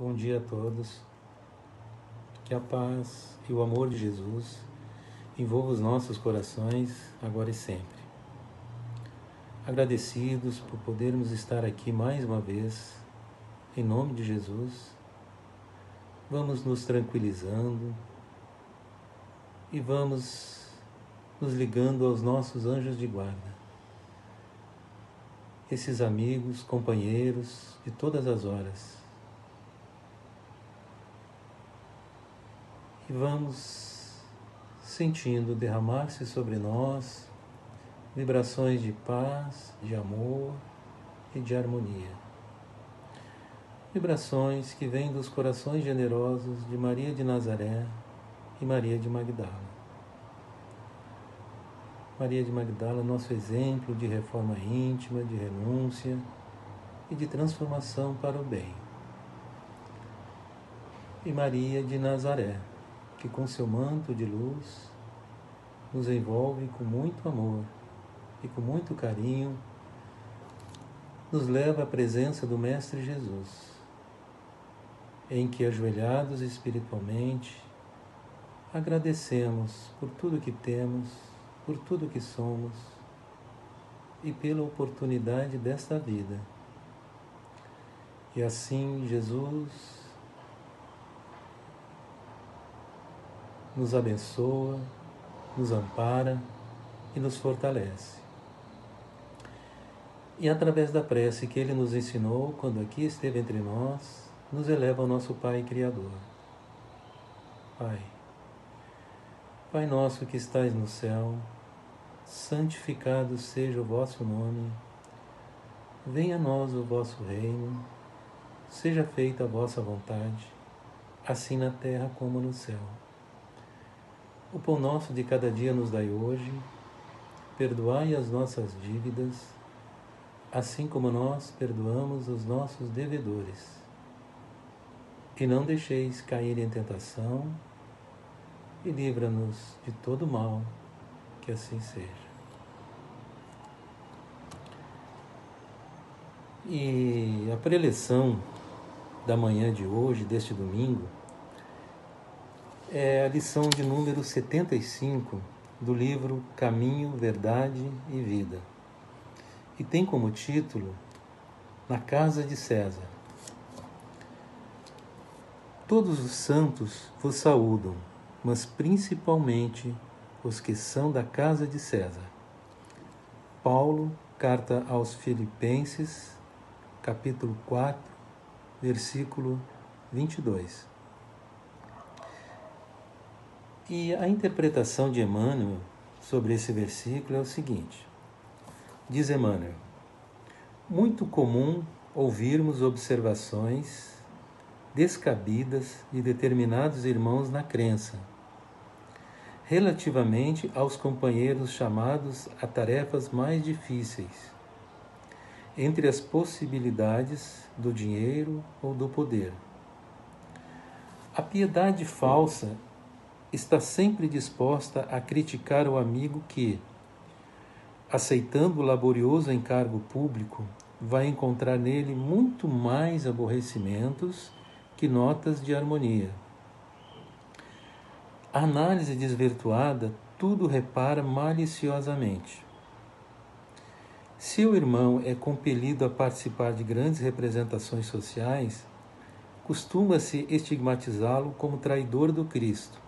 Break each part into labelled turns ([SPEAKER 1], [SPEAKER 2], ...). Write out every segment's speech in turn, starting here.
[SPEAKER 1] Bom dia a todos. Que a paz e o amor de Jesus envolva os nossos corações agora e sempre. Agradecidos por podermos estar aqui mais uma vez, em nome de Jesus, vamos nos tranquilizando e vamos nos ligando aos nossos anjos de guarda. Esses amigos, companheiros de todas as horas. E vamos sentindo derramar-se sobre nós vibrações de paz, de amor e de harmonia. Vibrações que vêm dos corações generosos de Maria de Nazaré e Maria de Magdala. Maria de Magdala, nosso exemplo de reforma íntima, de renúncia e de transformação para o bem. E Maria de Nazaré, que com seu manto de luz nos envolve com muito amor e com muito carinho, nos leva à presença do Mestre Jesus, em que, ajoelhados espiritualmente, agradecemos por tudo que temos, por tudo que somos e pela oportunidade desta vida. E assim Jesus nos abençoa, nos ampara e nos fortalece. E através da prece que Ele nos ensinou quando aqui esteve entre nós, nos eleva ao nosso Pai Criador. Pai nosso que estais no céu, santificado seja o vosso nome. Venha a nós o vosso reino, seja feita a vossa vontade, assim na terra como no céu. O pão nosso de cada dia nos dai hoje, perdoai as nossas dívidas, assim como nós perdoamos os nossos devedores. E não deixeis cair em tentação, e livra-nos de todo mal, que assim seja. E a preleção da manhã de hoje, deste domingo, é a lição de número 75 do livro Caminho, Verdade e Vida. E tem como título Na Casa de César. Todos os santos vos saúdam, mas principalmente os que são da casa de César. Paulo, carta aos Filipenses, capítulo 4, versículo 22. E a interpretação de Emmanuel sobre esse versículo é o seguinte. Diz Emmanuel: muito comum ouvirmos observações descabidas de determinados irmãos na crença, relativamente aos companheiros chamados a tarefas mais difíceis, entre as possibilidades do dinheiro ou do poder. A piedade falsa está sempre disposta a criticar o amigo que, aceitando o laborioso encargo público, vai encontrar nele muito mais aborrecimentos que notas de harmonia. A análise desvirtuada tudo repara maliciosamente. Se o irmão é compelido a participar de grandes representações sociais, costuma-se estigmatizá-lo como traidor do Cristo.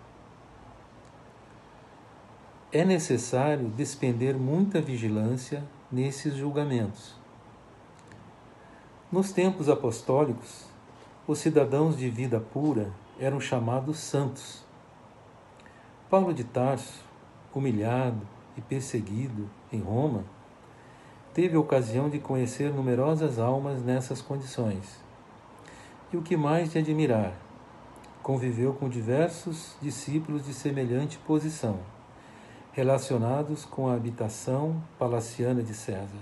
[SPEAKER 1] É necessário despender muita vigilância nesses julgamentos. Nos tempos apostólicos, os cidadãos de vida pura eram chamados santos. Paulo de Tarso, humilhado e perseguido em Roma, teve a ocasião de conhecer numerosas almas nessas condições. E o que mais de admirar, conviveu com diversos discípulos de semelhante posição, relacionados com a habitação palaciana de César.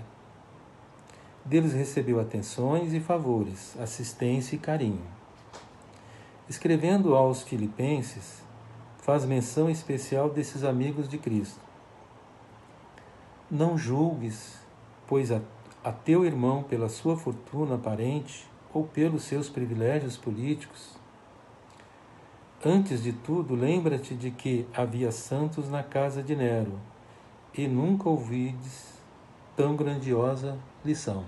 [SPEAKER 1] Deles recebeu atenções e favores, assistência e carinho. Escrevendo aos Filipenses, faz menção especial desses amigos de Cristo. Não julgues, pois a teu irmão, pela sua fortuna aparente ou pelos seus privilégios políticos. Antes de tudo, lembra-te de que havia santos na casa de Nero, e nunca ouvides tão grandiosa lição.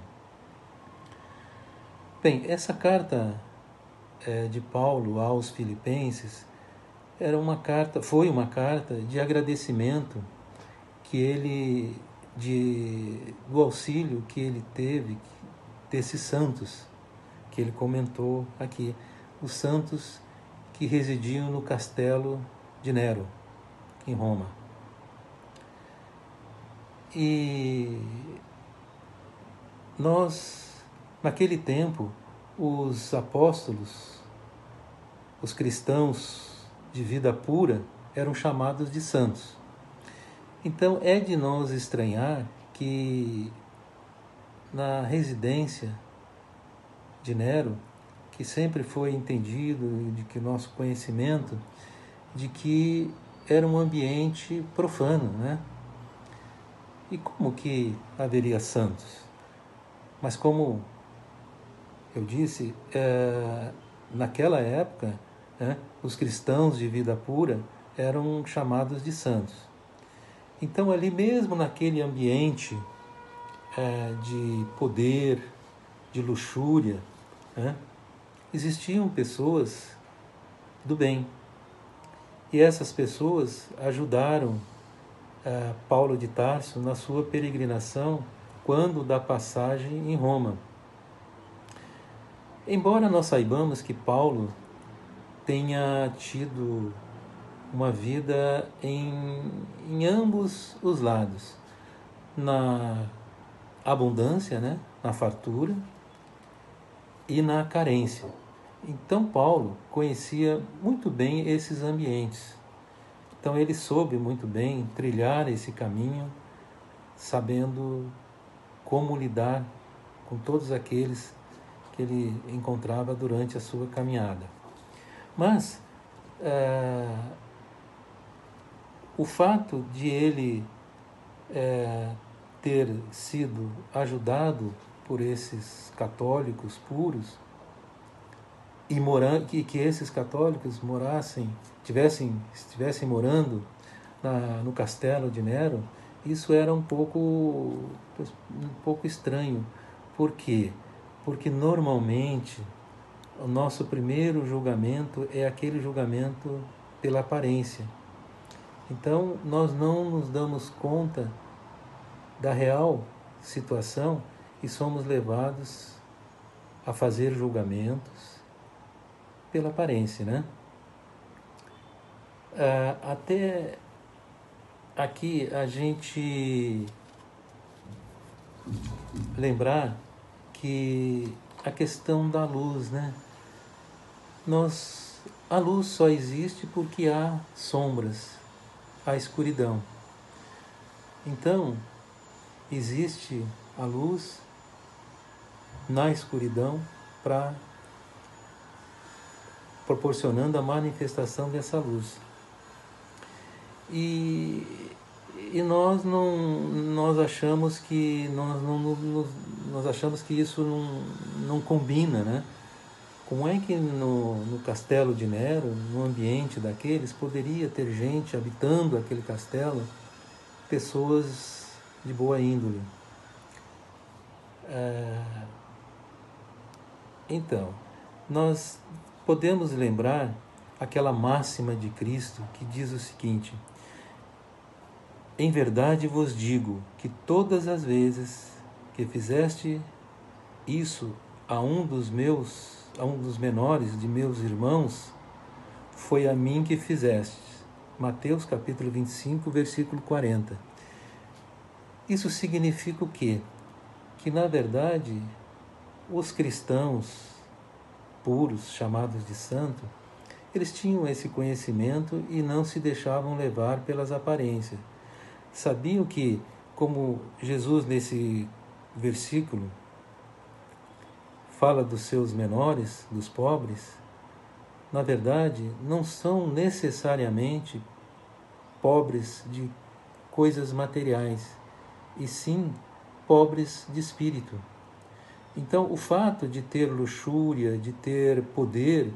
[SPEAKER 1] Bem, essa carta de Paulo aos Filipenses foi uma carta de agradecimento do auxílio que ele teve desses santos que ele comentou aqui, os santos que residiam no castelo de Nero, em Roma. E naquele tempo, os apóstolos, os cristãos de vida pura, eram chamados de santos. Então, é de nós estranhar que na residência de Nero, que sempre foi entendido, de que nosso conhecimento, de que era um ambiente profano, né? E como que haveria santos? Mas como eu disse, naquela época, os cristãos de vida pura eram chamados de santos. Então, ali mesmo naquele ambiente de poder, de luxúria, existiam pessoas do bem. E essas pessoas ajudaram Paulo de Tarso na sua peregrinação quando da passagem em Roma. Embora nós saibamos que Paulo tenha tido uma vida em ambos os lados, na abundância, né, na fartura e na carência. Então Paulo conhecia muito bem esses ambientes. Então ele soube muito bem trilhar esse caminho, sabendo como lidar com todos aqueles que ele encontrava durante a sua caminhada. Mas o fato de ele ter sido ajudado por esses católicos puros e que esses católicos estivessem morando no castelo de Nero, isso era um pouco estranho. Por quê? Porque normalmente o nosso primeiro julgamento é aquele julgamento pela aparência. Então nós não nos damos conta da real situação e somos levados a fazer julgamentos pela aparência, né? Até aqui a gente lembrar que a questão da luz, né? A luz só existe porque há sombras, há escuridão. Então, existe a luz na escuridão proporcionando a manifestação dessa luz. E nós achamos que nós achamos que isso não combina, né? Como é que no castelo de Nero, no ambiente daqueles, poderia ter gente habitando aquele castelo, pessoas de boa índole? Então, nós podemos lembrar aquela máxima de Cristo que diz o seguinte: em verdade vos digo que todas as vezes que fizeste isso a um dos menores de meus irmãos, foi a mim que fizeste. Mateus capítulo 25, versículo 40. Isso significa o quê? Que, na verdade, os cristãos puros, chamados de santo, eles tinham esse conhecimento e não se deixavam levar pelas aparências. Sabiam que, como Jesus nesse versículo fala dos seus menores, dos pobres, na verdade, não são necessariamente pobres de coisas materiais, e sim pobres de espírito. Então, o fato de ter luxúria, de ter poder,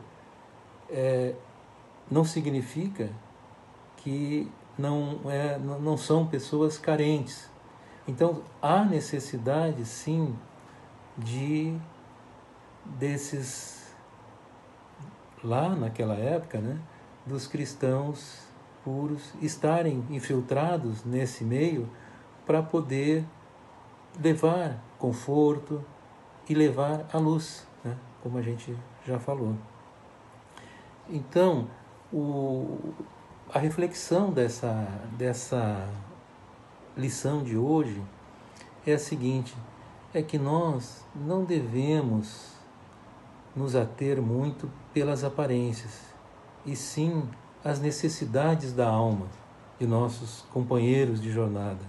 [SPEAKER 1] não significa que não são pessoas carentes. Então, há necessidade, sim, desses, lá naquela época, né, dos cristãos puros estarem infiltrados nesse meio para poder levar conforto e levar a luz, né, como a gente já falou. Então, a reflexão dessa lição de hoje é a seguinte: é que nós não devemos nos ater muito pelas aparências, e sim as necessidades da alma de nossos companheiros de jornada.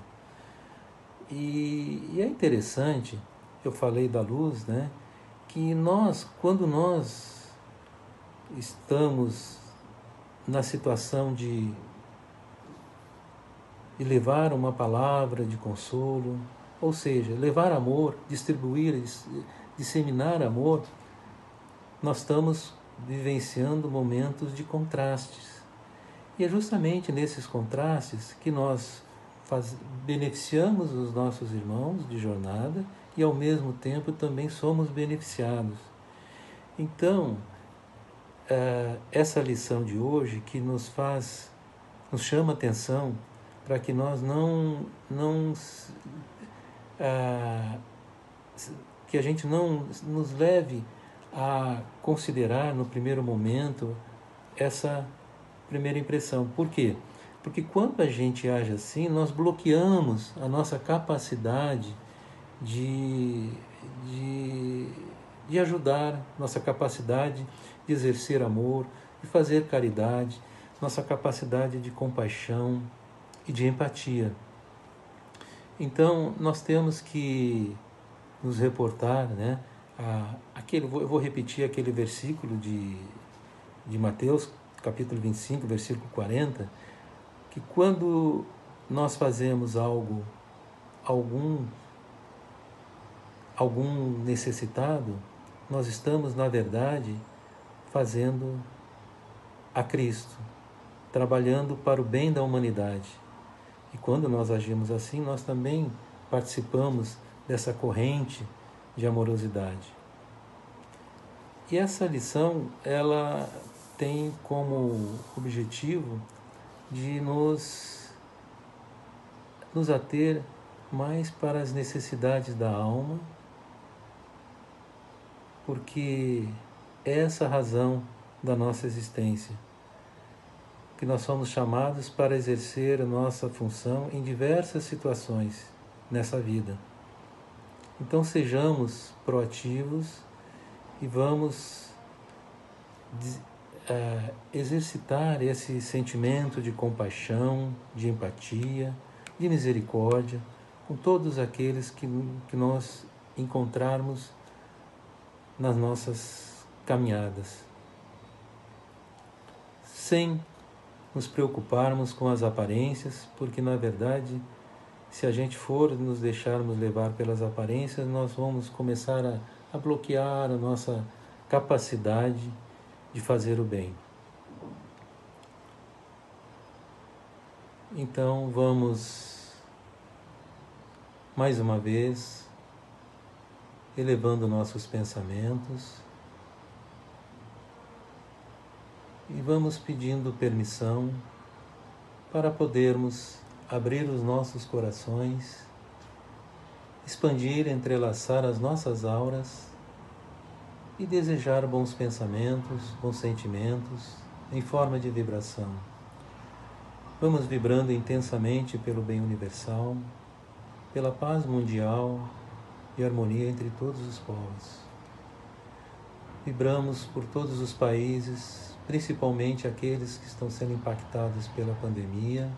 [SPEAKER 1] E é interessante, eu falei da luz, né, que quando nós estamos na situação de levar uma palavra de consolo, ou seja, levar amor, distribuir, disseminar amor, nós estamos vivenciando momentos de contrastes. E é justamente nesses contrastes que nós beneficiamos os nossos irmãos de jornada e, ao mesmo tempo, também somos beneficiados. Então, essa lição de hoje que nos chama atenção para que nós que a gente não nos leve a considerar no primeiro momento essa primeira impressão. Por quê? Porque quando a gente age assim, nós bloqueamos a nossa capacidade de ajudar, nossa capacidade de exercer amor, de fazer caridade, nossa capacidade de compaixão e de empatia. Então, nós temos que nos reportar, né? Eu vou repetir aquele versículo de Mateus, capítulo 25, versículo 40, que quando nós fazemos algum necessitado, nós estamos, na verdade, fazendo a Cristo, trabalhando para o bem da humanidade. E quando nós agimos assim, nós também participamos dessa corrente de amorosidade. E essa lição, ela tem como objetivo de nos ater mais para as necessidades da alma, porque é essa a razão da nossa existência, que nós somos chamados para exercer a nossa função em diversas situações nessa vida. Então sejamos proativos e vamos exercitar esse sentimento de compaixão, de empatia, de misericórdia com todos aqueles que nós encontrarmos nas nossas caminhadas, sem nos preocuparmos com as aparências, porque na verdade, se a gente for nos deixarmos levar pelas aparências, nós vamos começar a bloquear a nossa capacidade de fazer o bem. Então vamos, mais uma vez, elevando nossos pensamentos e vamos pedindo permissão para podermos abrir os nossos corações, expandir, entrelaçar as nossas auras e desejar bons pensamentos, bons sentimentos em forma de vibração. Vamos vibrando intensamente pelo bem universal, pela paz mundial e harmonia entre todos os povos. Vibramos por todos os países, principalmente aqueles que estão sendo impactados pela pandemia.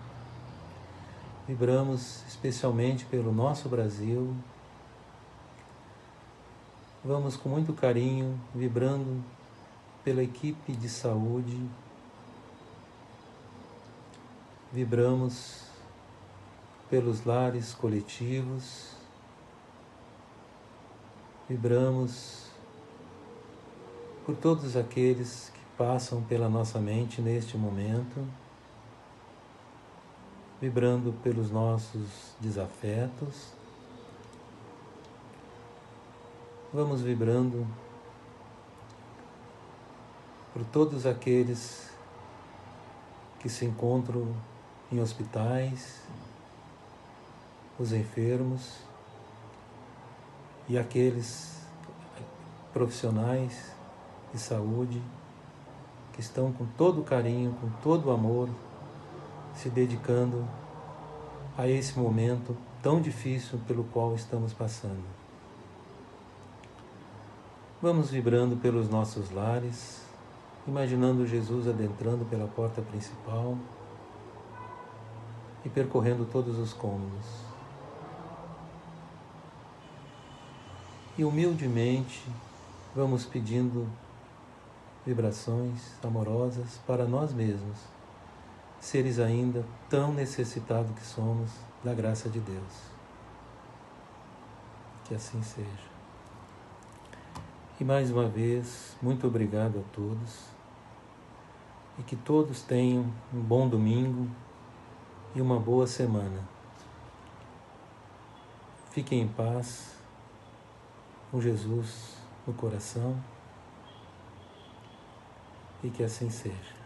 [SPEAKER 1] Vibramos especialmente pelo nosso Brasil. Vamos com muito carinho, vibrando pela equipe de saúde. Vibramos pelos lares coletivos. Vibramos por todos aqueles que passam pela nossa mente neste momento, vibrando pelos nossos desafetos. Vamos vibrando por todos aqueles que se encontram em hospitais, os enfermos e aqueles profissionais de saúde que estão com todo o carinho, com todo o amor, se dedicando a esse momento tão difícil pelo qual estamos passando. Vamos vibrando pelos nossos lares, imaginando Jesus adentrando pela porta principal e percorrendo todos os cômodos. E humildemente vamos pedindo vibrações amorosas para nós mesmos, seres ainda tão necessitados que somos da graça de Deus. Que assim seja. E mais uma vez, muito obrigado a todos e que todos tenham um bom domingo e uma boa semana. Fiquem em paz, com Jesus no coração, e que assim seja.